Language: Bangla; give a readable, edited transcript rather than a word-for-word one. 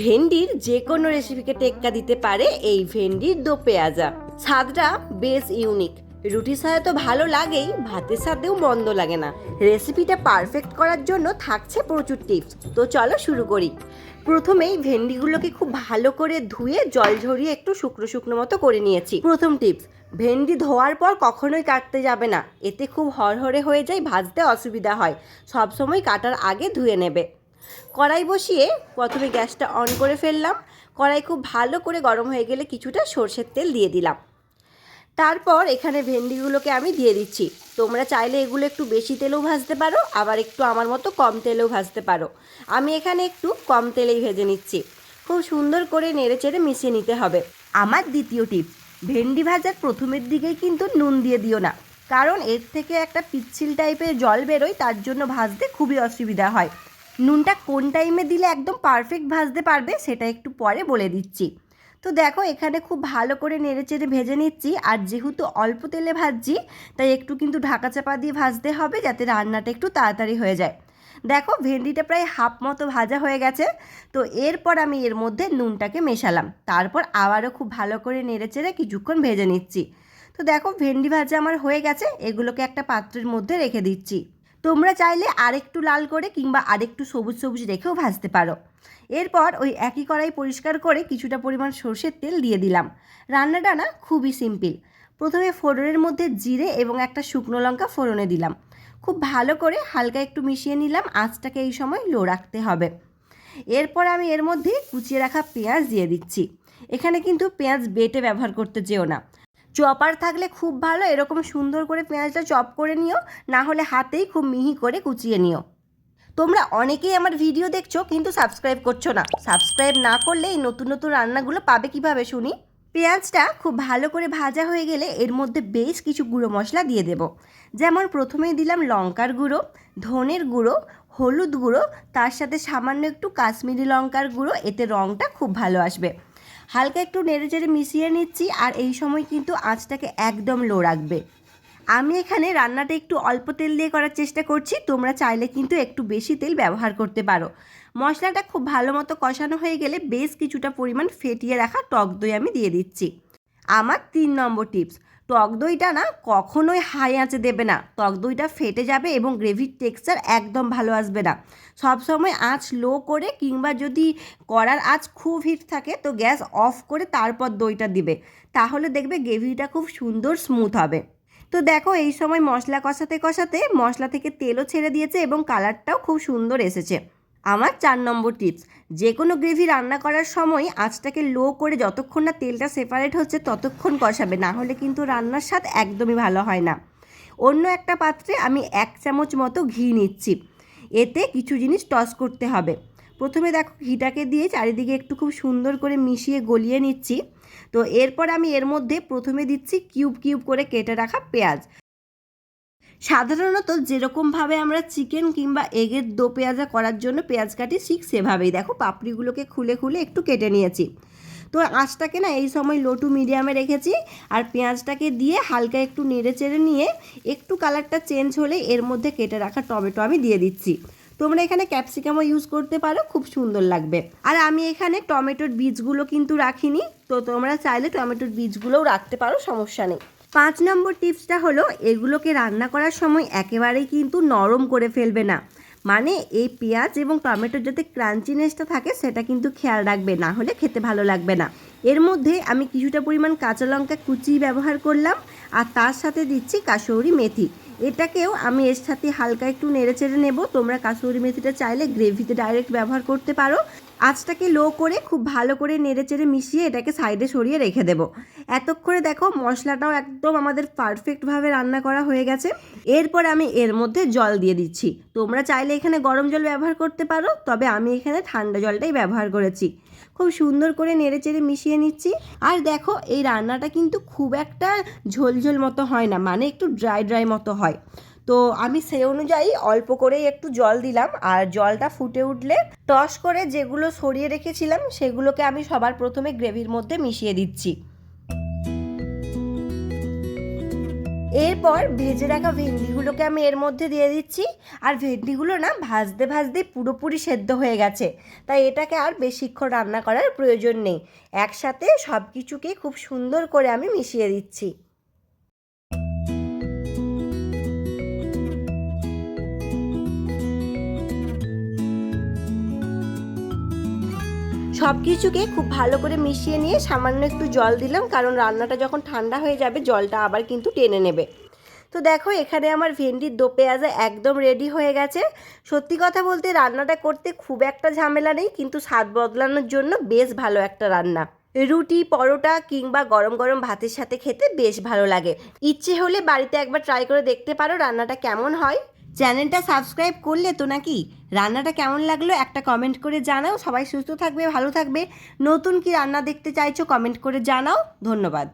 ভেন্ডির যে কোনো রেসিপিকে টেক্কা দিতে পারে এই ভেন্ডির দো পেঁয়াজা। স্বাদটা বেশ ইউনিক, রুটির সাথে তো ভালো লাগেই, ভাতের সাথেও মন্দ লাগে না। রেসিপিটা পারফেক্ট করার জন্য থাকছে প্রচুর টিপস, তো চলো শুরু করি। প্রথমেই ভেন্ডিগুলোকে খুব ভালো করে ধুয়ে জল ঝরিয়ে একটু শুকনো শুকনো মতো করে নিয়েছি। প্রথম টিপস, ভেন্ডি ধোয়ার পর কখনোই কাটতে যাবে না, এতে খুব হরহরে হয়ে যায়, ভাজতে অসুবিধা হয়। সবসময় কাটার আগে ধুয়ে নেবে। কড়াই বসিয়ে প্রথমে গ্যাসটা অন করে ফেললাম। কড়াই খুব ভালো করে গরম হয়ে গেলে কিছুটা সর্ষের তেল দিয়ে দিলাম। তারপর এখানে ভেন্ডিগুলোকে আমি দিয়ে দিচ্ছি। তোমরা চাইলে এগুলো একটু বেশি তেলেও ভাজতে পারো, আবার একটু আমার মতো কম তেলেও ভাজতে পারো। আমি এখানে একটু কম তেলেই ভেজে নিচ্ছি। খুব সুন্দর করে নেড়েচেড়ে মিশিয়ে নিতে হবে। আমার দ্বিতীয় টিপস, ভেন্ডি ভাজার প্রথমের দিকেই কিন্তু নুন দিয়ে দিও না, কারণ এর থেকে একটা পিচ্ছিল টাইপের জল বেরোয়, তার জন্য ভাজতে খুবই অসুবিধা হয়। নুনটা কোন টাইমে দিলে একদম পারফেক্ট ভাজতে পারবে সেটা একটু পরে বলে দিচ্ছি। তো দেখো এখানে খুব ভালো করে নেড়েচেড়ে ভেজে নিচ্ছি, আর যেহেতু অল্প তেলে ভাজছি তাই একটু কিন্তু ঢাকা চাপা দিয়ে ভাজতে হবে, যাতে রান্নাটা একটু তাড়াতাড়ি হয়ে যায়। দেখো ভেন্ডিটা প্রায় হাফ মতো ভাজা হয়ে গেছে। তো এরপর আমি এর মধ্যে নুনটাকে মেশালাম, তারপর আবারও খুব ভালো করে নেড়েচেড়ে কিছুক্ষণ ভেজে নিচ্ছি। তো দেখো ভেন্ডি ভাজা আমার হয়ে গেছে, এগুলোকে একটা পাত্রের মধ্যে রেখে দিচ্ছি। তোমরা চাইলে আরেকটু লাল করে কিংবা আরেকটু সবুজ সবুজ রেখেও ভাজতে পারো। এরপর ওই একই কড়াই পরিষ্কার করে কিছুটা পরিমাণ সর্ষের তেল দিয়ে দিলাম। রান্নাটা না খুবই সিম্পল। প্রথমে ফোড়নের মধ্যে জিরে এবং একটা শুকনো লঙ্কা ফোড়নে দিলাম। খুব ভালো করে হালকা একটু মিশিয়ে নিলাম, আঁচটাকে এই সময় লো রাখতে হবে। এরপর আমি এর মধ্যে কুচিয়ে রাখা পেঁয়াজ দিয়ে দিচ্ছি। এখানে কিন্তু পেঁয়াজ বেটে ব্যবহার করতে যেও না, চপার থাকলে খুব ভালো, এরকম সুন্দর করে পেঁয়াজটা চপ করে নিও, না হলে হাতেই খুব মিহি করে কুচিয়ে নিও। তোমরা অনেকেই আমার ভিডিও দেখছো কিন্তু সাবস্ক্রাইব করছো না। সাবস্ক্রাইব না করলে এই নতুন নতুন রান্নাগুলো পাবে কিভাবে শুনি। পেঁয়াজটা খুব ভালো করে ভাজা হয়ে গেলে এর মধ্যে বেশ কিছু গুঁড়ো মশলা দিয়ে দেব। যেমন প্রথমেই দিলাম লঙ্কার গুঁড়ো, ধনের গুঁড়ো, হলুদ গুঁড়ো, তার সাথে সামান্য একটু কাশ্মীরি লঙ্কার গুঁড়ো, এতে রঙটা খুব ভালো আসবে। হালকা একটু নেড়েচেড়ে মিশিয়ে নিচ্ছি, আর এই সময় কিন্তু আঁচটাকে একদম লো রাখবে। আমি এখানে রান্নাটা একটু অল্প তেল দিয়ে করার চেষ্টা করছি, তোমরা চাইলে কিন্তু একটু বেশি তেল ব্যবহার করতে পারো। মশলাটা খুব ভালো মতো কষানো হয়ে গেলে বেশ কিছুটা পরিমাণ ফেটিয়ে রাখা টক দই আমি দিয়ে দিচ্ছি। আমার 3 নম্বর টিপস, টক দইটা না কখনোই হাই আঁচে দেবে না, টক দইটা ফেটে যাবে এবং গ্রেভির টেক্সচার একদম ভালো আসবে না। সবসময় আঁচ লো করে, কিংবা যদি কড়ার আঁচ খুব হিট থাকে তো গ্যাস অফ করে তারপর দইটা দিবে, তাহলে দেখবে গ্রেভিটা খুব সুন্দর স্মুথ হবে। তো দেখো এই সময় মশলা কষাতে কষাতে মশলা থেকে তেলও ছেড়ে দিয়েছে এবং কালারটাও খুব সুন্দর এসেছে। আমার 4 নম্বর টিপস, যে কোনো গ্রেভি রান্না করার সময় আঁচটাকে লো করে যতক্ষণ না তেলটা সেপারেট হচ্ছে ততক্ষণ কষাবে, না হলে কিন্তু রান্নার স্বাদ একদমই ভালো হয় না। অন্য একটা পাত্রে আমি 1 চামচ মতো ঘি নিচ্ছি। এতে কিছু জিনিস টস করতে হবে। প্রথমে দেখো ঘিটাকে দিয়ে চারিদিকে একটু খুব সুন্দর করে মিশিয়ে গলিয়ে নিচ্ছি। তো এরপর আমি এর মধ্যে প্রথমে দিচ্ছি কিউব কিউব করে কেটে রাখা পেঁয়াজ। সাধারণত যেরকমভাবে আমরা চিকেন কিংবা এগের দো পেঁয়াজা করার জন্য পেঁয়াজ কাটি, ঠিক সেভাবেই দেখো পাপড়িগুলোকে খুলে খুলে একটু কেটে নিয়েছি। তো আঁচটাকে না এই সময় লো টু মিডিয়ামে রেখেছি, আর পেঁয়াজটাকে দিয়ে হালকা একটু নেড়ে চেড়ে নিয়ে একটু কালারটা চেঞ্জ হলে এর মধ্যে কেটে রাখা টমেটো আমি দিয়ে দিচ্ছি। তোমরা এখানে ক্যাপসিকামও ইউজ করতে পারো, খুব সুন্দর লাগবে। আর আমি এখানে টমেটোর বীজগুলো কিন্তু রাখিনি, তো তোমরা চাইলে টমেটোর বীজগুলোও রাখতে পারো, সমস্যা নেই। 5 নম্বর টিপসটা হলো, এগুলোকে রান্না করার সময় একেবারেই কিন্তু নরম করে ফেলবে না, মানে এই পেঁয়াজ এবং টমেটোর যাতে ক্রাঞ্চিনেসটা থাকে সেটা কিন্তু খেয়াল রাখবে, না হলে খেতে ভালো লাগবে না। এর মধ্যে আমি কিছুটা পরিমাণ কাঁচা লঙ্কা কুচি ব্যবহার করলাম, আর তার সাথে দিচ্ছি কাসৌরি মেথি। এটাকেও আমি এর সাথে হালকা একটু নেড়েচেড়ে নেব। তোমরা কাসৌরি মেথিটা চাইলে গ্রেভিতে ডাইরেক্ট ব্যবহার করতে পারো। আঁচটাকে লো করে খুব ভালো করে নেড়েচেড়ে মিশিয়ে এটাকে সাইডে সরিয়ে রেখে দেবো। এতক্ষণে দেখো মশলাটাও একদম আমাদের পারফেক্টভাবে রান্না করা হয়ে গেছে। এরপর আমি এর মধ্যে জল দিয়ে দিচ্ছি। তোমরা চাইলে এখানে গরম জল ব্যবহার করতে পারো, তবে আমি এখানে ঠান্ডা জলটাই ব্যবহার করেছি। খুব সুন্দর করে নেড়েচেড়ে মিশিয়ে নিচ্ছি। আর দেখো এই রান্নাটা কিন্তু খুব একটা ঝোলঝোল মতো হয় না, মানে একটু ড্রাই ড্রাই মতো হয়। তো আমি সেই অনুযায়ী অল্প করেই একটু জল দিলাম, আর জলটা ফুটে উঠলে টস করে যেগুলো সরিয়ে রেখেছিলাম সেগুলোকে আমি সবার প্রথমে গ্রেভির মধ্যে মিশিয়ে দিচ্ছি। এরপর ভেজে রাখা ভেন্ডিগুলোকে আমি এর মধ্যে দিয়ে দিচ্ছি। আর ভেন্ডিগুলো না ভাজতে ভাজতে পুরোপুরি সেদ্ধ হয়ে গেছে, তাই এটাকে আর বেশিক্ষণ রান্না করার প্রয়োজন নেই। একসাথে সব কিছুকে খুব সুন্দর করে আমি মিশিয়ে দিচ্ছি। সব কিছুকে খুব ভালো করে মিশিয়ে নিয়ে সামান্য একটু জল দিলাম, কারণ রান্নাটা যখন ঠান্ডা হয়ে যাবে জলটা আবার কিন্তু টেনে নেবে। তো দেখো এখানে আমার ভেন্ডির দো পেঁয়াজা একদম রেডি হয়ে গেছে। সত্যি কথা বলতে রান্নাটা করতে খুব একটা ঝামেলা নেই, কিন্তু স্বাদ বদলানোর জন্য বেশ ভালো একটা রান্না। রুটি, পরোটা কিংবা গরম গরম ভাতের সাথে খেতে বেশ ভালো লাগে। ইচ্ছে হলে বাড়িতে একবার ট্রাই করে দেখতে পারো রান্নাটা কেমন হয়। চ্যানেলটা সাবস্ক্রাইব করলে তো নাকি? রান্নাটা কেমন লাগলো একটা কমেন্ট করে জানাও। সবাই সুস্থ থাকবে, ভালো থাকবে। নতুন কি রান্না দেখতে চাইছো কমেন্ট করে জানাও। ধন্যবাদ।